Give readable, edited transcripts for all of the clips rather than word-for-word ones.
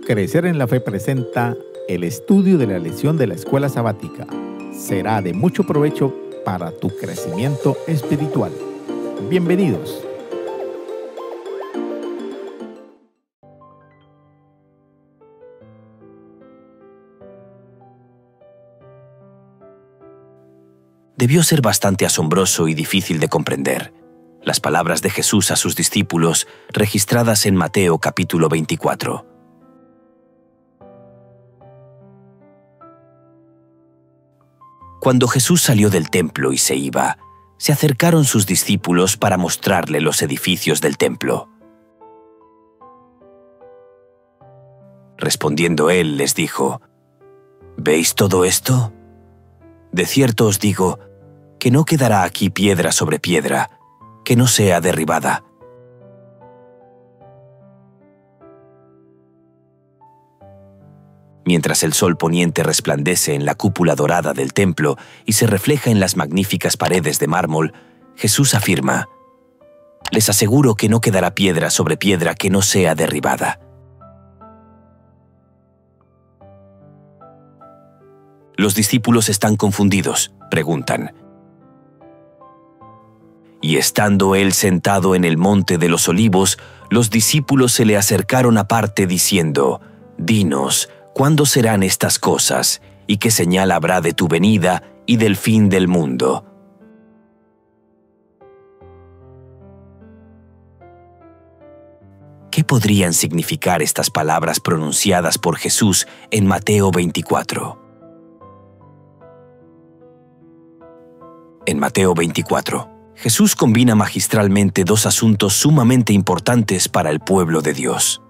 Crecer en la Fe presenta el estudio de la lección de la escuela sabática. Será de mucho provecho para tu crecimiento espiritual. Bienvenidos. Debió ser bastante asombroso y difícil de comprender las palabras de Jesús a sus discípulos registradas en Mateo capítulo 24. Cuando Jesús salió del templo y se iba, se acercaron sus discípulos para mostrarle los edificios del templo. Respondiendo él, les dijo: ¿Veis todo esto? De cierto os digo que no quedará aquí piedra sobre piedra que no sea derribada. Mientras el sol poniente resplandece en la cúpula dorada del templo y se refleja en las magníficas paredes de mármol, Jesús afirma: les aseguro que no quedará piedra sobre piedra que no sea derribada. Los discípulos están confundidos, preguntan. Y estando él sentado en el monte de los olivos, los discípulos se le acercaron aparte diciendo: dinos, ¿cuándo serán estas cosas? ¿Y qué señal habrá de tu venida y del fin del mundo? ¿Qué podrían significar estas palabras pronunciadas por Jesús en Mateo 24? En Mateo 24, Jesús combina magistralmente dos asuntos sumamente importantes para el pueblo de Dios.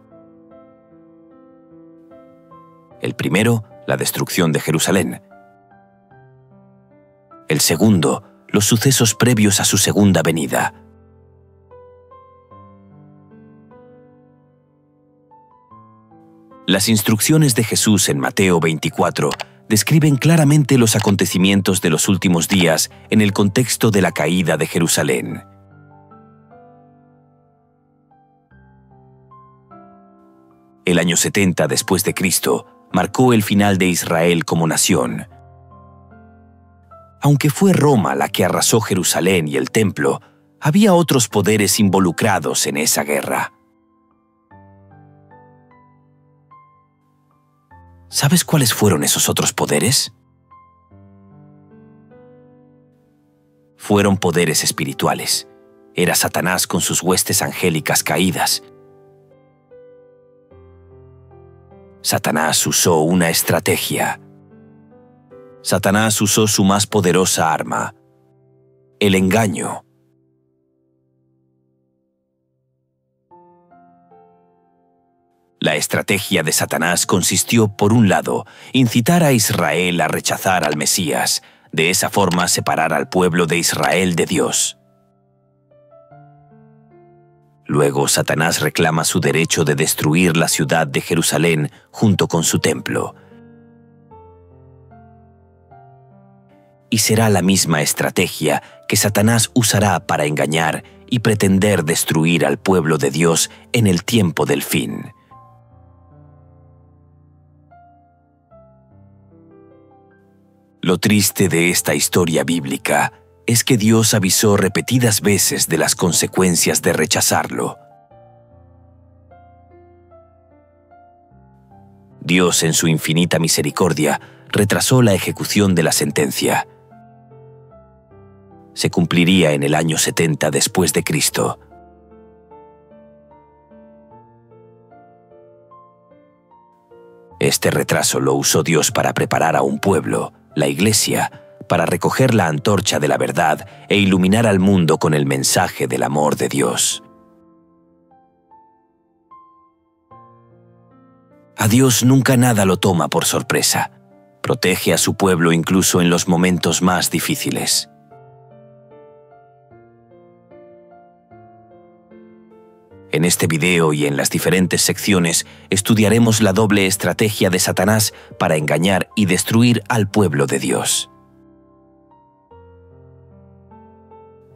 El primero, la destrucción de Jerusalén. El segundo, los sucesos previos a su segunda venida. Las instrucciones de Jesús en Mateo 24 describen claramente los acontecimientos de los últimos días en el contexto de la caída de Jerusalén. El año 70 después de Cristo marcó el final de Israel como nación. Aunque fue Roma la que arrasó Jerusalén y el templo, había otros poderes involucrados en esa guerra. ¿Sabes cuáles fueron esos otros poderes? Fueron poderes espirituales. Era Satanás con sus huestes angélicas caídas. Satanás usó una estrategia. Satanás usó su más poderosa arma: el engaño. La estrategia de Satanás consistió, por un lado, incitar a Israel a rechazar al Mesías, de esa forma separar al pueblo de Israel de Dios. Luego, Satanás reclama su derecho de destruir la ciudad de Jerusalén junto con su templo. Y será la misma estrategia que Satanás usará para engañar y pretender destruir al pueblo de Dios en el tiempo del fin. Lo triste de esta historia bíblica es que Dios avisó repetidas veces de las consecuencias de rechazarlo. Dios, en su infinita misericordia, retrasó la ejecución de la sentencia. Se cumpliría en el año 70 después de Cristo. Este retraso lo usó Dios para preparar a un pueblo, la Iglesia, para recoger la antorcha de la verdad e iluminar al mundo con el mensaje del amor de Dios. A Dios nunca nada lo toma por sorpresa. Protege a su pueblo incluso en los momentos más difíciles. En este video y en las diferentes secciones estudiaremos la doble estrategia de Satanás para engañar y destruir al pueblo de Dios.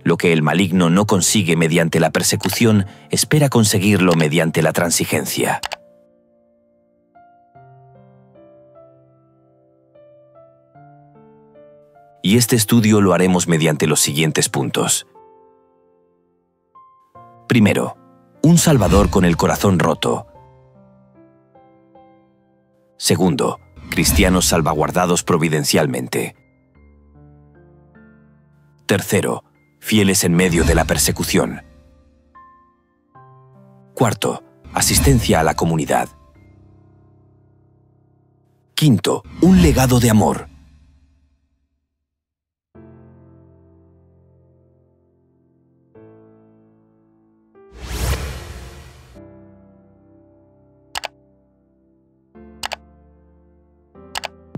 Lo que el maligno no consigue mediante la persecución, espera conseguirlo mediante la transigencia. y este estudio lo haremos mediante los siguientes puntos. Primero, un Salvador con el corazón roto. Segundo, cristianos salvaguardados providencialmente. Tercero, fieles en medio de la persecución. Cuarto, asistencia a la comunidad. Quinto, un legado de amor.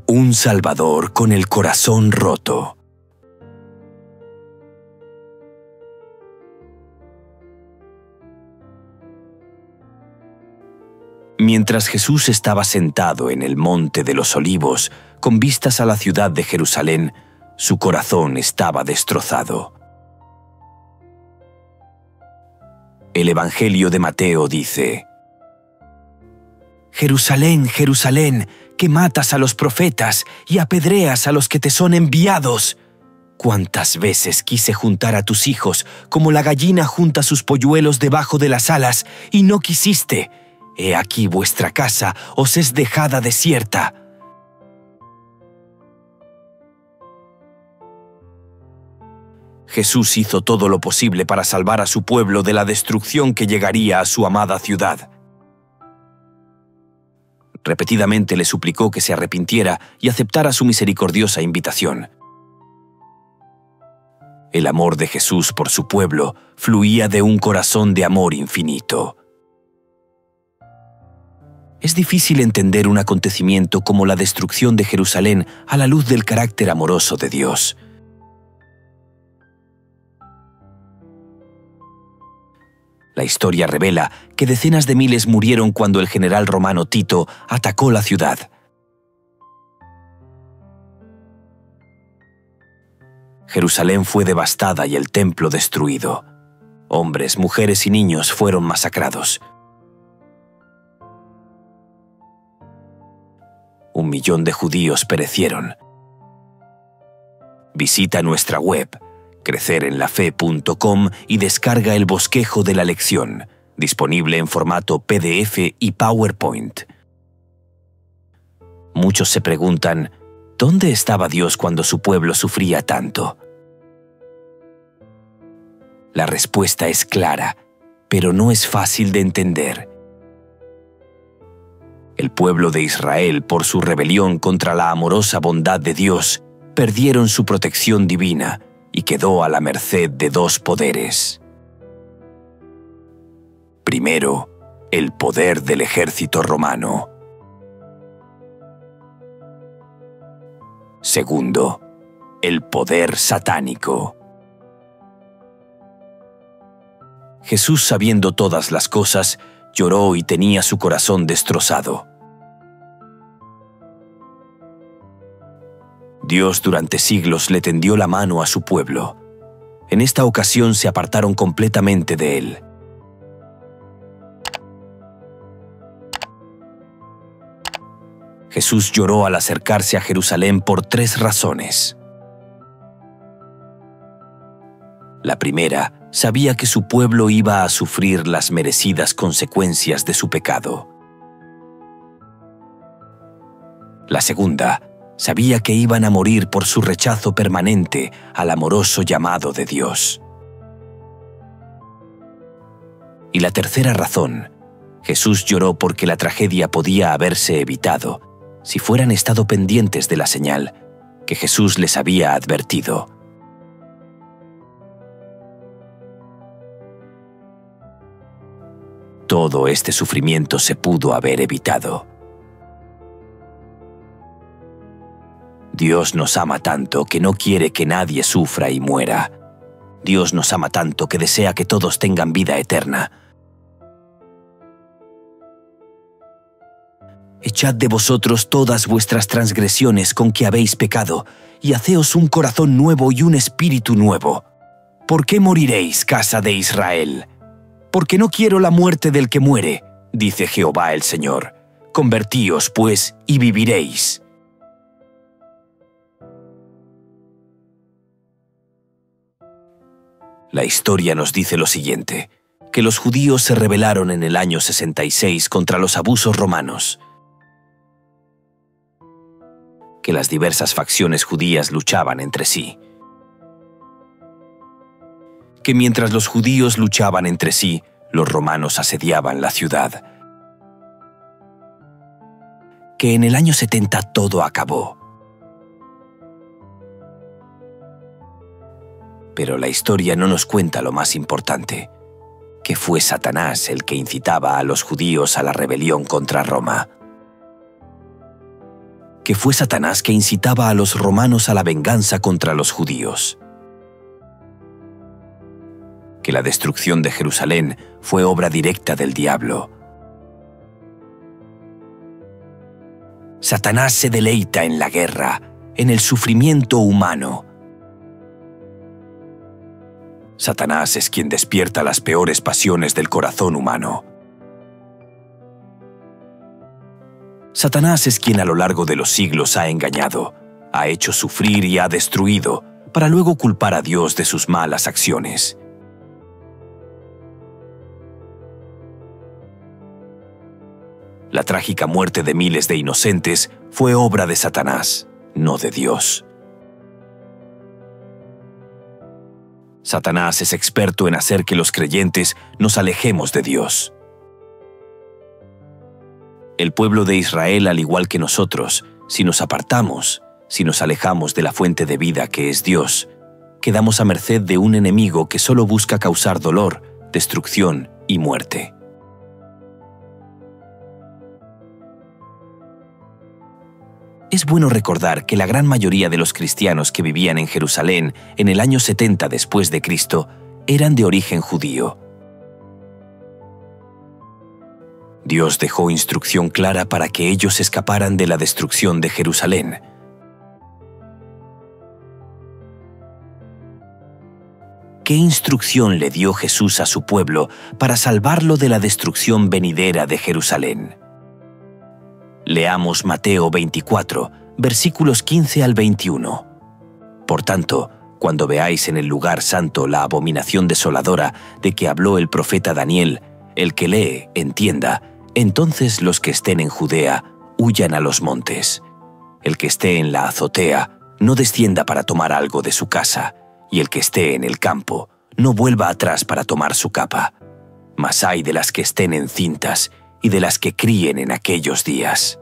Un Salvador con el corazón roto. Mientras Jesús estaba sentado en el Monte de los Olivos, con vistas a la ciudad de Jerusalén, su corazón estaba destrozado. El Evangelio de Mateo dice: Jerusalén, Jerusalén, que matas a los profetas y apedreas a los que te son enviados. ¿Cuántas veces quise juntar a tus hijos como la gallina junta sus polluelos debajo de las alas y no quisiste? He aquí vuestra casa os es dejada desierta. Jesús hizo todo lo posible para salvar a su pueblo de la destrucción que llegaría a su amada ciudad. Repetidamente le suplicó que se arrepintiera y aceptara su misericordiosa invitación. El amor de Jesús por su pueblo fluía de un corazón de amor infinito. Es difícil entender un acontecimiento como la destrucción de Jerusalén a la luz del carácter amoroso de Dios. La historia revela que decenas de miles murieron cuando el general romano Tito atacó la ciudad. Jerusalén fue devastada y el templo destruido. Hombres, mujeres y niños fueron masacrados. 1 millón de judíos perecieron. Visita nuestra web crecerenlafe.com y descarga el bosquejo de la lección, disponible en formato PDF y PowerPoint. Muchos se preguntan, ¿dónde estaba Dios cuando su pueblo sufría tanto? La respuesta es clara, pero no es fácil de entender. El pueblo de Israel, por su rebelión contra la amorosa bondad de Dios, perdieron su protección divina y quedó a la merced de dos poderes. Primero, el poder del ejército romano. Segundo, el poder satánico. Jesús, sabiendo todas las cosas, lloró y tenía su corazón destrozado. Dios durante siglos le tendió la mano a su pueblo. En esta ocasión se apartaron completamente de él. Jesús lloró al acercarse a Jerusalén por 3 razones. La primera, sabía que su pueblo iba a sufrir las merecidas consecuencias de su pecado. La segunda, sabía que iban a morir por su rechazo permanente al amoroso llamado de Dios. Y la tercera razón, Jesús lloró porque la tragedia podía haberse evitado si fueran estado pendientes de la señal que Jesús les había advertido. Todo este sufrimiento se pudo haber evitado. Dios nos ama tanto que no quiere que nadie sufra y muera. Dios nos ama tanto que desea que todos tengan vida eterna. Echad de vosotros todas vuestras transgresiones con que habéis pecado, y haceos un corazón nuevo y un espíritu nuevo. ¿Por qué moriréis, casa de Israel? Porque no quiero la muerte del que muere, dice Jehová el Señor. Convertíos, pues, y viviréis. La historia nos dice lo siguiente, que los judíos se rebelaron en el año 66 contra los abusos romanos, que las diversas facciones judías luchaban entre sí, que mientras los judíos luchaban entre sí, los romanos asediaban la ciudad, que en el año 70 todo acabó. Pero la historia no nos cuenta lo más importante, que fue Satanás el que incitaba a los judíos a la rebelión contra Roma. Que fue Satanás que incitaba a los romanos a la venganza contra los judíos. Que la destrucción de Jerusalén fue obra directa del diablo. Satanás se deleita en la guerra, en el sufrimiento humano. Satanás es quien despierta las peores pasiones del corazón humano. Satanás es quien a lo largo de los siglos ha engañado, ha hecho sufrir y ha destruido, para luego culpar a Dios de sus malas acciones. La trágica muerte de miles de inocentes fue obra de Satanás, no de Dios. Satanás es experto en hacer que los creyentes nos alejemos de Dios. El pueblo de Israel, al igual que nosotros, si nos apartamos, si nos alejamos de la fuente de vida que es Dios, quedamos a merced de un enemigo que solo busca causar dolor, destrucción y muerte. Es bueno recordar que la gran mayoría de los cristianos que vivían en Jerusalén en el año 70 después de Cristo eran de origen judío. Dios dejó instrucción clara para que ellos escaparan de la destrucción de Jerusalén. ¿Qué instrucción le dio Jesús a su pueblo para salvarlo de la destrucción venidera de Jerusalén? Leamos Mateo 24, versículos 15 al 21. Por tanto, cuando veáis en el lugar santo la abominación desoladora de que habló el profeta Daniel, el que lee, entienda, entonces los que estén en Judea huyan a los montes. El que esté en la azotea no descienda para tomar algo de su casa, y el que esté en el campo no vuelva atrás para tomar su capa. Mas ay de las que estén encintas y de las que críen en aquellos días.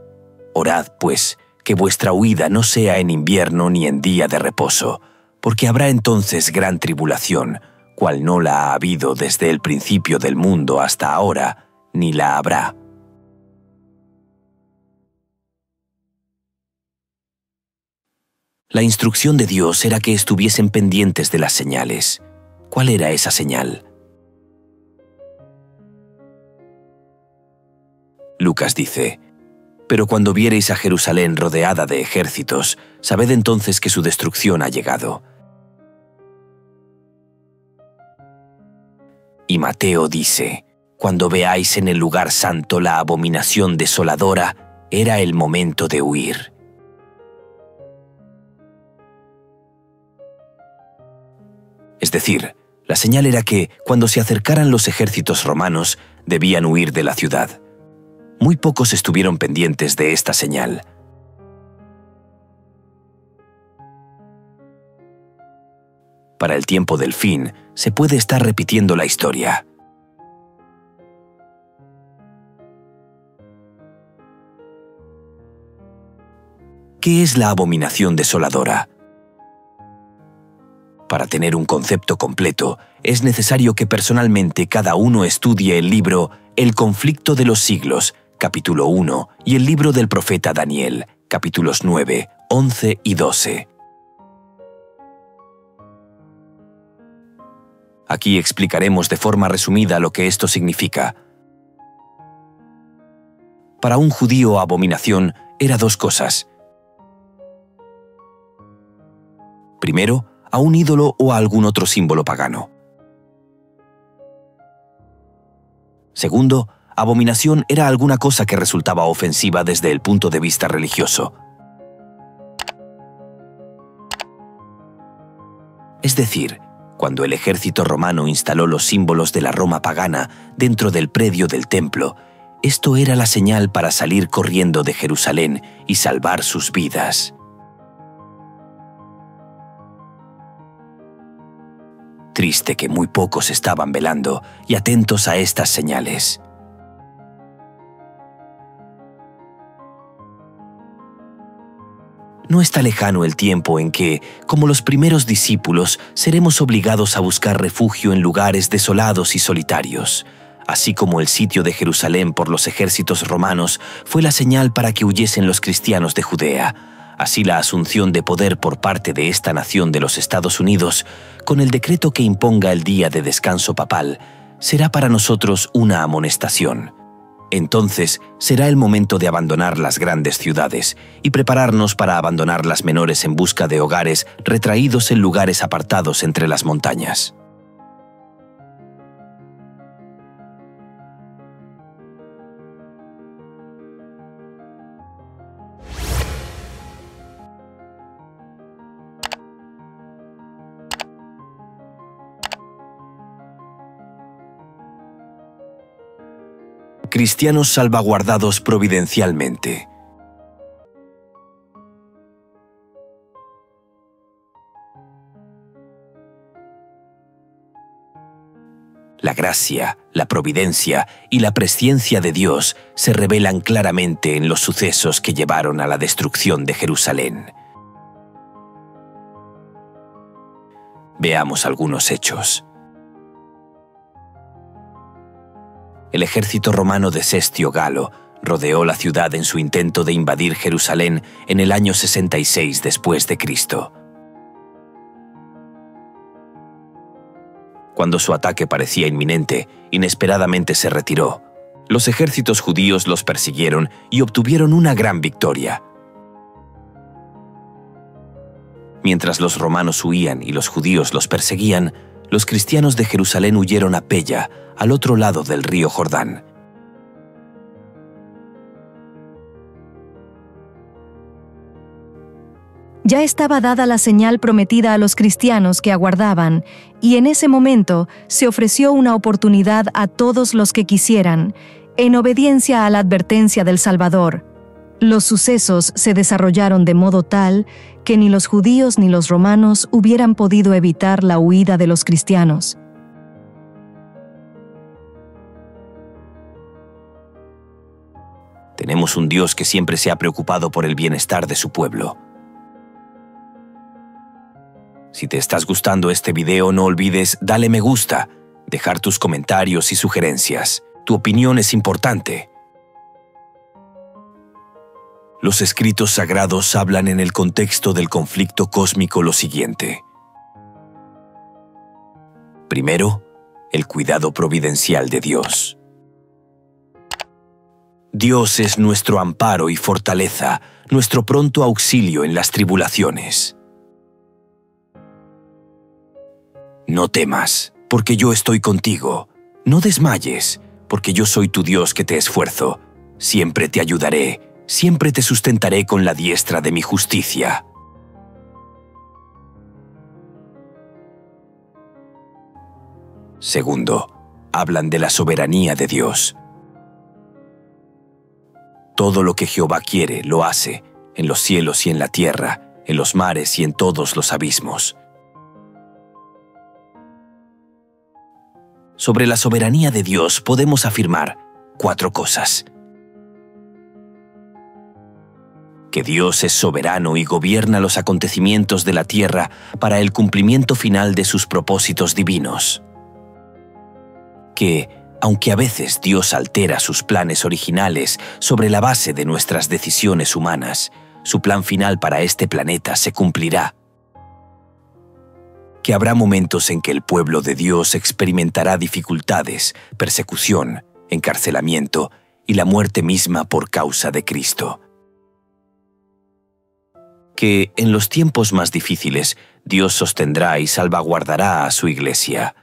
Orad, pues, que vuestra huida no sea en invierno ni en día de reposo, porque habrá entonces gran tribulación, cual no la ha habido desde el principio del mundo hasta ahora, ni la habrá. La instrucción de Dios era que estuviesen pendientes de las señales. ¿Cuál era esa señal? Lucas dice: «Pero cuando viereis a Jerusalén rodeada de ejércitos, sabed entonces que su destrucción ha llegado». Y Mateo dice: «Cuando veáis en el lugar santo la abominación desoladora, era el momento de huir». Es decir, la señal era que, cuando se acercaran los ejércitos romanos, debían huir de la ciudad. Muy pocos estuvieron pendientes de esta señal. Para el tiempo del fin, se puede estar repitiendo la historia. ¿Qué es la abominación desoladora? Para tener un concepto completo, es necesario que personalmente cada uno estudie el libro El conflicto de los siglos, capítulo 1, y el libro del profeta Daniel, capítulos 9, 11 y 12. Aquí explicaremos de forma resumida lo que esto significa. Para un judío, abominación era dos cosas. Primero, a un ídolo o a algún otro símbolo pagano. Segundo, abominación era alguna cosa que resultaba ofensiva desde el punto de vista religioso. Es decir, Cuando el ejército romano instaló los símbolos de la Roma pagana dentro del predio del templo, esto era la señal para salir corriendo de Jerusalén y salvar sus vidas. Triste que muy pocos estaban velando y atentos a estas señales. No está lejano el tiempo en que, como los primeros discípulos, seremos obligados a buscar refugio en lugares desolados y solitarios, así como el sitio de Jerusalén por los ejércitos romanos fue la señal para que huyesen los cristianos de Judea. Así la asunción de poder por parte de esta nación de los Estados Unidos, con el decreto que imponga el día de descanso papal, será para nosotros una amonestación. Entonces será el momento de abandonar las grandes ciudades y prepararnos para abandonar las menores en busca de hogares retraídos en lugares apartados entre las montañas. Cristianos salvaguardados providencialmente. La gracia, la providencia y la presciencia de Dios se revelan claramente en los sucesos que llevaron a la destrucción de Jerusalén. Veamos algunos hechos. El ejército romano de Sestio Galo rodeó la ciudad en su intento de invadir Jerusalén en el año 66 después de Cristo. Cuando su ataque parecía inminente, inesperadamente se retiró. Los ejércitos judíos los persiguieron y obtuvieron una gran victoria. Mientras los romanos huían y los judíos los perseguían, los cristianos de Jerusalén huyeron a Pella, al otro lado del río Jordán. Ya estaba dada la señal prometida a los cristianos que aguardaban, y en ese momento se ofreció una oportunidad a todos los que quisieran, en obediencia a la advertencia del Salvador. Los sucesos se desarrollaron de modo tal que ni los judíos ni los romanos hubieran podido evitar la huida de los cristianos. Tenemos un Dios que siempre se ha preocupado por el bienestar de su pueblo. Si te estás gustando este video, no olvides darle me gusta, dejar tus comentarios y sugerencias. Tu opinión es importante. Los escritos sagrados hablan en el contexto del conflicto cósmico lo siguiente. Primero, el cuidado providencial de Dios. Dios es nuestro amparo y fortaleza, nuestro pronto auxilio en las tribulaciones. No temas, porque yo estoy contigo. No desmayes, porque yo soy tu Dios que te esfuerzo. Siempre te ayudaré, siempre te sustentaré con la diestra de mi justicia. Segundo, hablan de la soberanía de Dios. Todo lo que Jehová quiere, lo hace, en los cielos y en la tierra, en los mares y en todos los abismos. Sobre la soberanía de Dios podemos afirmar 4 cosas. Que Dios es soberano y gobierna los acontecimientos de la tierra para el cumplimiento final de sus propósitos divinos. Que, aunque a veces Dios altera sus planes originales sobre la base de nuestras decisiones humanas, su plan final para este planeta se cumplirá. Que habrá momentos en que el pueblo de Dios experimentará dificultades, persecución, encarcelamiento y la muerte misma por causa de Cristo. Que en los tiempos más difíciles Dios sostendrá y salvaguardará a su iglesia.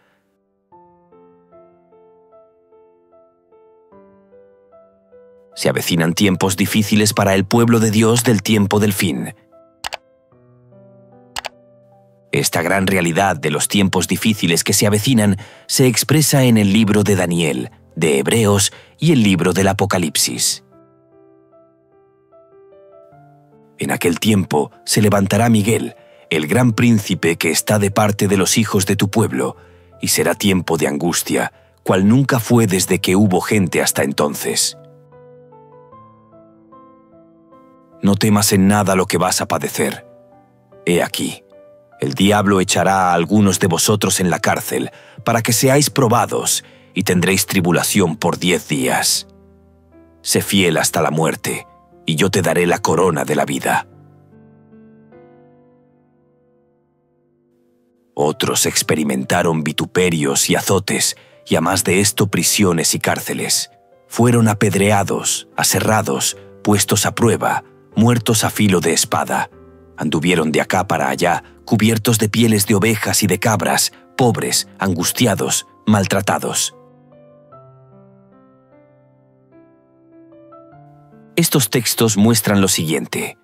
Se avecinan tiempos difíciles para el pueblo de Dios del tiempo del fin. Esta gran realidad de los tiempos difíciles que se avecinan se expresa en el libro de Daniel, de Hebreos y el libro del Apocalipsis. En aquel tiempo se levantará Miguel, el gran príncipe que está de parte de los hijos de tu pueblo, y será tiempo de angustia, cual nunca fue desde que hubo gente hasta entonces. No temas en nada lo que vas a padecer. He aquí, el diablo echará a algunos de vosotros en la cárcel, para que seáis probados, y tendréis tribulación por 10 días. Sé fiel hasta la muerte, y yo te daré la corona de la vida. Otros experimentaron vituperios y azotes, y a más de esto prisiones y cárceles. Fueron apedreados, aserrados, puestos a prueba, muertos a filo de espada. Anduvieron de acá para allá, cubiertos de pieles de ovejas y de cabras, pobres, angustiados, maltratados. Estos textos muestran lo siguiente.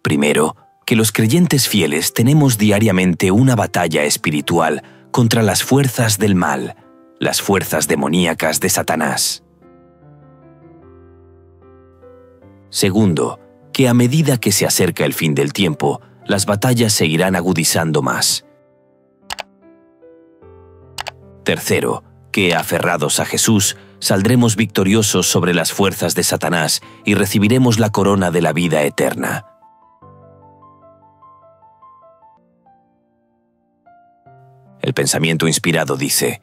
Primero, que los creyentes fieles tenemos diariamente una batalla espiritual contra las fuerzas del mal, las fuerzas demoníacas de Satanás. Segundo, que a medida que se acerca el fin del tiempo, las batallas se irán agudizando más. Tercero, que aferrados a Jesús, saldremos victoriosos sobre las fuerzas de Satanás y recibiremos la corona de la vida eterna. El pensamiento inspirado dice: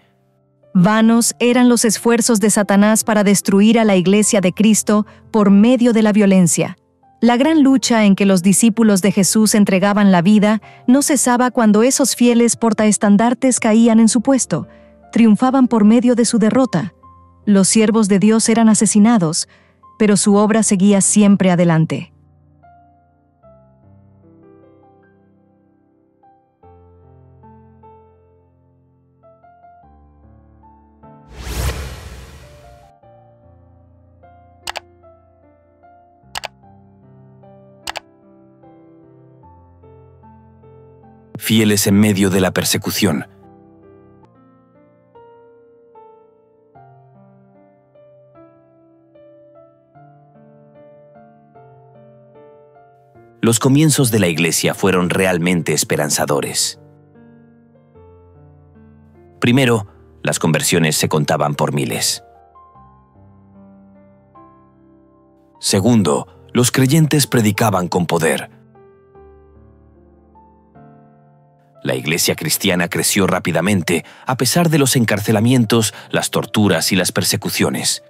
Vanos eran los esfuerzos de Satanás para destruir a la Iglesia de Cristo por medio de la violencia. La gran lucha en que los discípulos de Jesús entregaban la vida no cesaba cuando esos fieles portaestandartes caían en su puesto, triunfaban por medio de su derrota. Los siervos de Dios eran asesinados, pero su obra seguía siempre adelante. Fieles en medio de la persecución. Los comienzos de la Iglesia fueron realmente esperanzadores. Primero, las conversiones se contaban por miles. Segundo, los creyentes predicaban con poder. La Iglesia cristiana creció rápidamente a pesar de los encarcelamientos, las torturas y las persecuciones.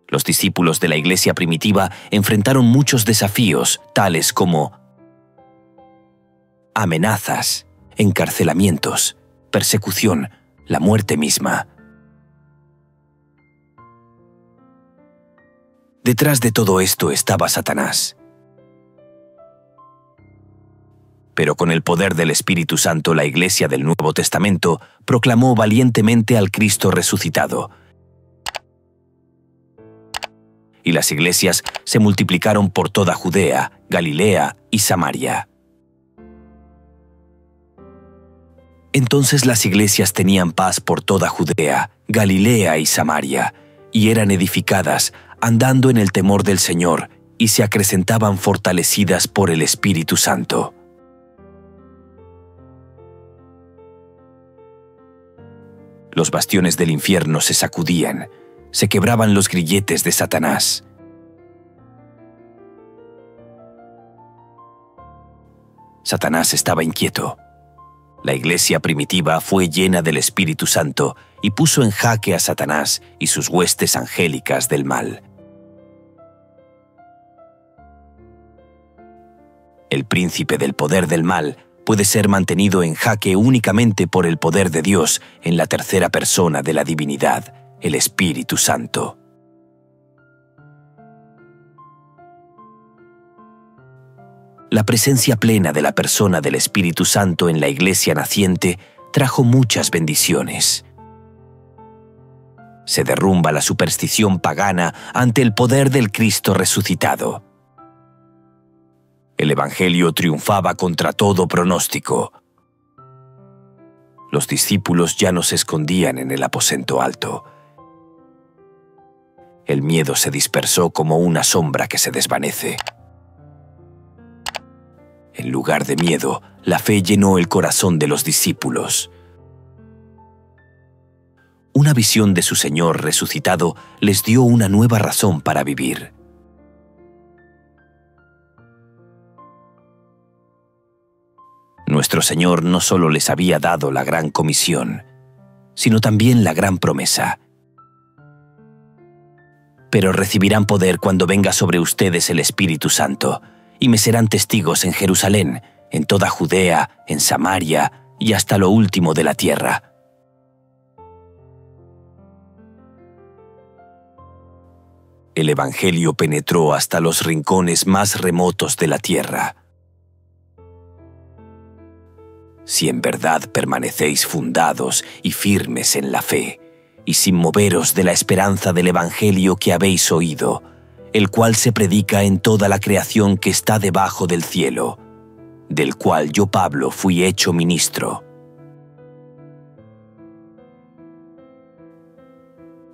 Los discípulos de la Iglesia primitiva enfrentaron muchos desafíos, tales como amenazas, encarcelamientos, persecución, la muerte misma. Detrás de todo esto estaba Satanás. Pero con el poder del Espíritu Santo, la Iglesia del Nuevo Testamento proclamó valientemente al Cristo resucitado. Y las iglesias se multiplicaron por toda Judea, Galilea y Samaria. Entonces las iglesias tenían paz por toda Judea, Galilea y Samaria, y eran edificadas, andando en el temor del Señor, y se acrecentaban fortalecidas por el Espíritu Santo. Los bastiones del infierno se sacudían, se quebraban los grilletes de Satanás. Satanás estaba inquieto. La iglesia primitiva fue llena del Espíritu Santo y puso en jaque a Satanás y sus huestes angélicas del mal. El príncipe del poder del mal puede ser mantenido en jaque únicamente por el poder de Dios en la tercera persona de la divinidad, el Espíritu Santo. La presencia plena de la persona del Espíritu Santo en la iglesia naciente trajo muchas bendiciones. Se derrumba la superstición pagana ante el poder del Cristo resucitado. El Evangelio triunfaba contra todo pronóstico. Los discípulos ya no se escondían en el aposento alto. El miedo se dispersó como una sombra que se desvanece. En lugar de miedo, la fe llenó el corazón de los discípulos. Una visión de su Señor resucitado les dio una nueva razón para vivir. Nuestro Señor no solo les había dado la gran comisión, sino también la gran promesa. Pero recibirán poder cuando venga sobre ustedes el Espíritu Santo, y me serán testigos en Jerusalén, en toda Judea, en Samaria y hasta lo último de la tierra. El Evangelio penetró hasta los rincones más remotos de la tierra. Si en verdad permanecéis fundados y firmes en la fe, y sin moveros de la esperanza del Evangelio que habéis oído, el cual se predica en toda la creación que está debajo del cielo, del cual yo, Pablo, fui hecho ministro.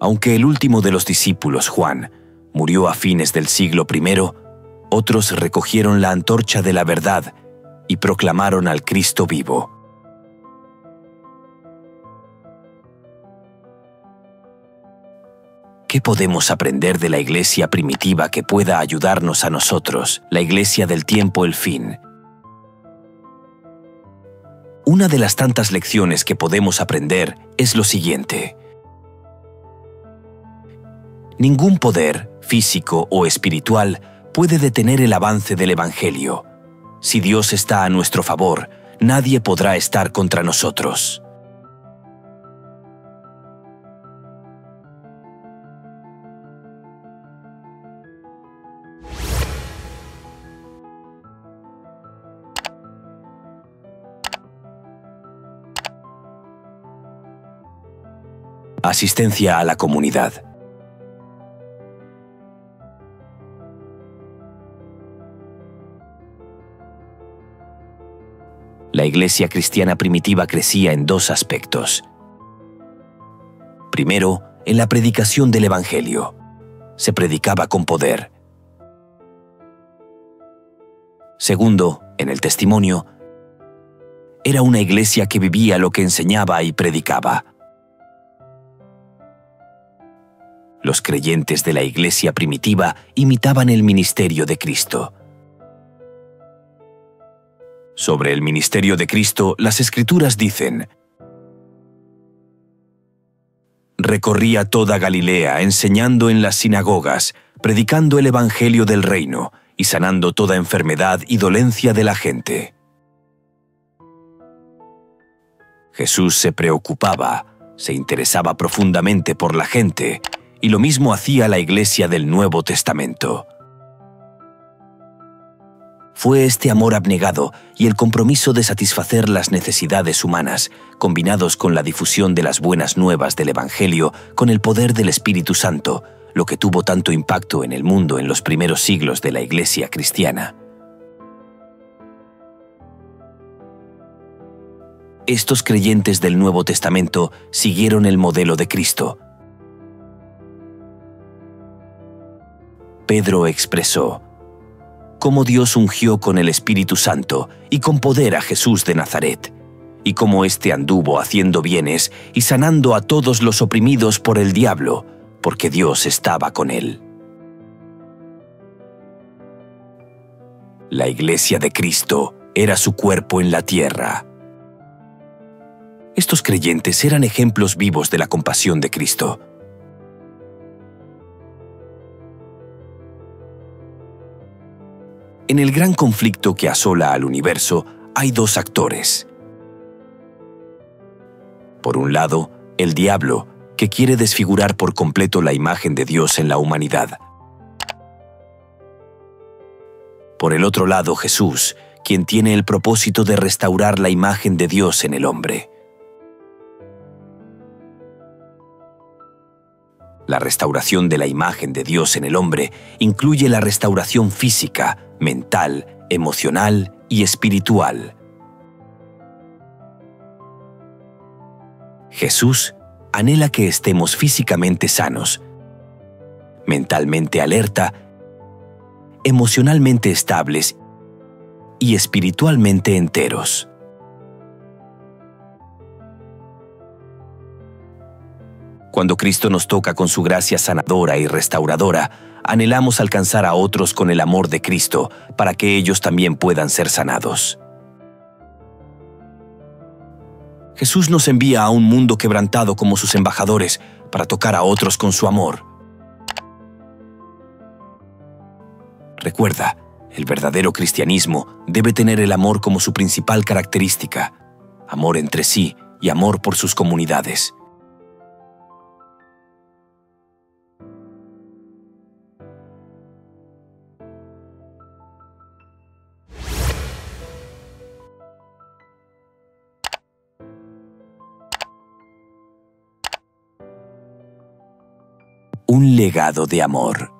Aunque el último de los discípulos, Juan, murió a fines del siglo I, otros recogieron la antorcha de la verdad y proclamaron al Cristo vivo. ¿Qué podemos aprender de la iglesia primitiva que pueda ayudarnos a nosotros, la iglesia del tiempo el fin? Una de las tantas lecciones que podemos aprender es lo siguiente. Ningún poder, físico o espiritual, puede detener el avance del Evangelio. Si Dios está a nuestro favor, nadie podrá estar contra nosotros. Asistencia a la comunidad. La iglesia cristiana primitiva crecía en dos aspectos. Primero, en la predicación del Evangelio. Se predicaba con poder. Segundo, en el testimonio. Era una iglesia que vivía lo que enseñaba y predicaba. Los creyentes de la iglesia primitiva imitaban el ministerio de Cristo. Sobre el ministerio de Cristo, las Escrituras dicen: recorría toda Galilea, enseñando en las sinagogas, predicando el evangelio del reino y sanando toda enfermedad y dolencia de la gente. Jesús se preocupaba, se interesaba profundamente por la gente, y lo mismo hacía la iglesia del Nuevo Testamento. Fue este amor abnegado y el compromiso de satisfacer las necesidades humanas, combinados con la difusión de las buenas nuevas del Evangelio con el poder del Espíritu Santo, lo que tuvo tanto impacto en el mundo en los primeros siglos de la Iglesia cristiana. Estos creyentes del Nuevo Testamento siguieron el modelo de Cristo. Pedro expresó cómo Dios ungió con el Espíritu Santo y con poder a Jesús de Nazaret, y cómo éste anduvo haciendo bienes y sanando a todos los oprimidos por el diablo, porque Dios estaba con él. La iglesia de Cristo era su cuerpo en la tierra. Estos creyentes eran ejemplos vivos de la compasión de Cristo. En el gran conflicto que asola al universo, hay dos actores. Por un lado, el diablo, que quiere desfigurar por completo la imagen de Dios en la humanidad. Por el otro lado, Jesús, quien tiene el propósito de restaurar la imagen de Dios en el hombre. La restauración de la imagen de Dios en el hombre incluye la restauración física, mental, emocional y espiritual. Jesús anhela que estemos físicamente sanos, mentalmente alerta, emocionalmente estables y espiritualmente enteros. Cuando Cristo nos toca con su gracia sanadora y restauradora, anhelamos alcanzar a otros con el amor de Cristo para que ellos también puedan ser sanados. Jesús nos envía a un mundo quebrantado como sus embajadores para tocar a otros con su amor. Recuerda, el verdadero cristianismo debe tener el amor como su principal característica, amor entre sí y amor por sus comunidades. Un legado de amor.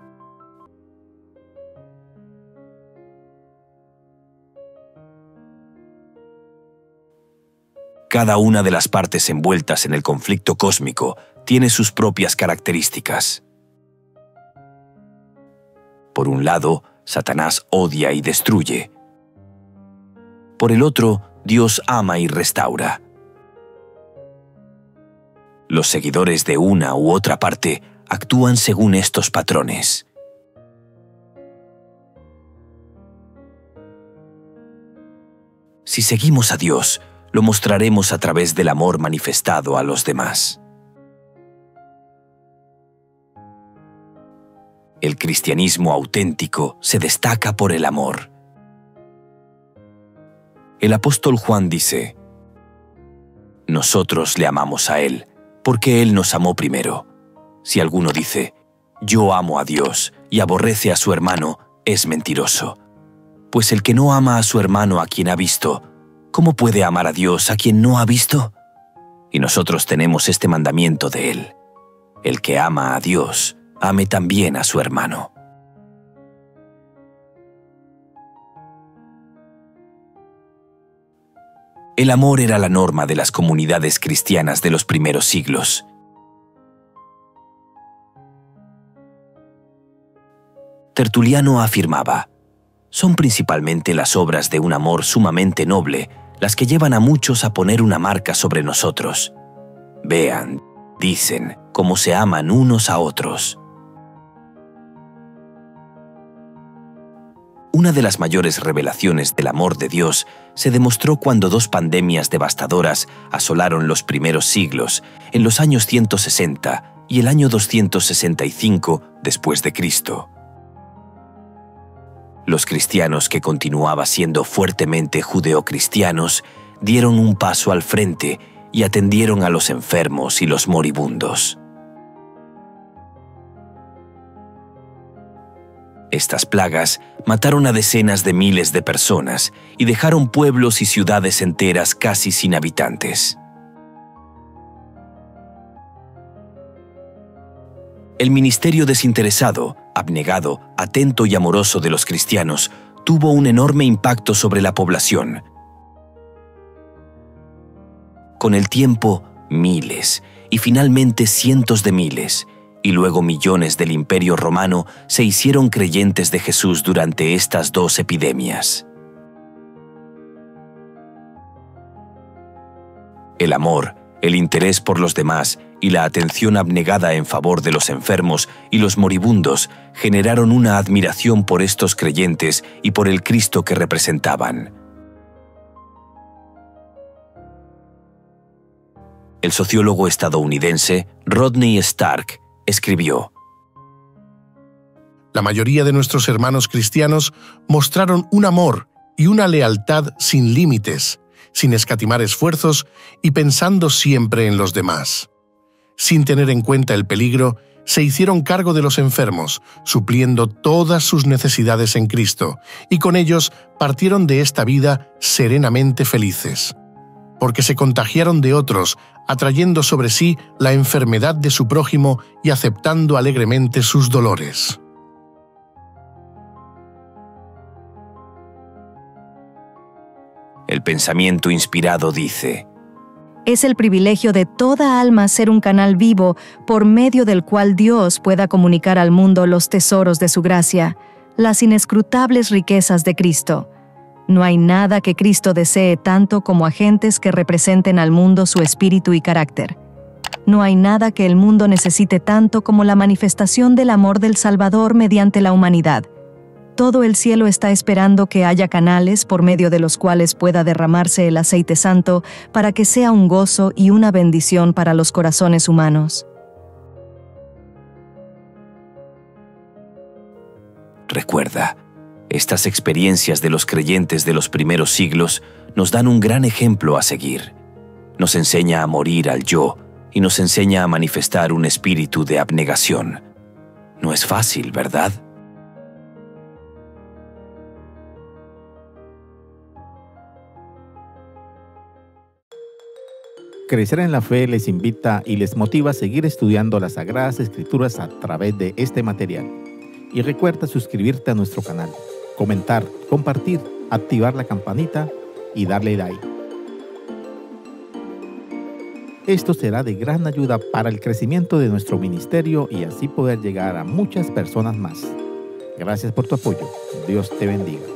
Cada una de las partes envueltas en el conflicto cósmico tiene sus propias características. Por un lado, Satanás odia y destruye. Por el otro, Dios ama y restaura. Los seguidores de una u otra parte actúan según estos patrones. Si seguimos a Dios, lo mostraremos a través del amor manifestado a los demás. El cristianismo auténtico se destaca por el amor. El apóstol Juan dice: nosotros le amamos a Él, porque Él nos amó primero. Si alguno dice, yo amo a Dios, y aborrece a su hermano, es mentiroso. Pues el que no ama a su hermano a quien ha visto, ¿cómo puede amar a Dios a quien no ha visto? Y nosotros tenemos este mandamiento de Él: el que ama a Dios, ame también a su hermano. El amor era la norma de las comunidades cristianas de los primeros siglos. Tertuliano afirmaba: son principalmente las obras de un amor sumamente noble las que llevan a muchos a poner una marca sobre nosotros. Vean, dicen, cómo se aman unos a otros. Una de las mayores revelaciones del amor de Dios se demostró cuando dos pandemias devastadoras asolaron los primeros siglos, en los años 160 y el año 265 después de Cristo. Los cristianos, que continuaban siendo fuertemente judeocristianos, dieron un paso al frente y atendieron a los enfermos y los moribundos. Estas plagas mataron a decenas de miles de personas y dejaron pueblos y ciudades enteras casi sin habitantes. El ministerio desinteresado, abnegado, atento y amoroso de los cristianos tuvo un enorme impacto sobre la población. Con el tiempo, miles, y finalmente cientos de miles, y luego millones del Imperio Romano se hicieron creyentes de Jesús durante estas dos epidemias. El amor, el interés por los demás y la atención abnegada en favor de los enfermos y los moribundos generaron una admiración por estos creyentes y por el Cristo que representaban. El sociólogo estadounidense Rodney Stark escribió: la mayoría de nuestros hermanos cristianos mostraron un amor y una lealtad sin límites, sin escatimar esfuerzos y pensando siempre en los demás. Sin tener en cuenta el peligro, se hicieron cargo de los enfermos, supliendo todas sus necesidades en Cristo, y con ellos partieron de esta vida serenamente felices. porque se contagiaron de otros, atrayendo sobre sí la enfermedad de su prójimo y aceptando alegremente sus dolores. El pensamiento inspirado dice: Es el privilegio de toda alma ser un canal vivo por medio del cual Dios pueda comunicar al mundo los tesoros de su gracia, las inescrutables riquezas de Cristo. No hay nada que Cristo desee tanto como agentes que representen al mundo su espíritu y carácter. No hay nada que el mundo necesite tanto como la manifestación del amor del Salvador mediante la humanidad. Todo el cielo está esperando que haya canales por medio de los cuales pueda derramarse el aceite santo para que sea un gozo y una bendición para los corazones humanos. Recuerda, estas experiencias de los creyentes de los primeros siglos nos dan un gran ejemplo a seguir. Nos enseña a morir al yo y nos enseña a manifestar un espíritu de abnegación. No es fácil, ¿verdad? Crecer en la Fe les invita y les motiva a seguir estudiando las Sagradas Escrituras a través de este material. Y recuerda suscribirte a nuestro canal, comentar, compartir, activar la campanita y darle like. Esto será de gran ayuda para el crecimiento de nuestro ministerio y así poder llegar a muchas personas más. Gracias por tu apoyo. Dios te bendiga.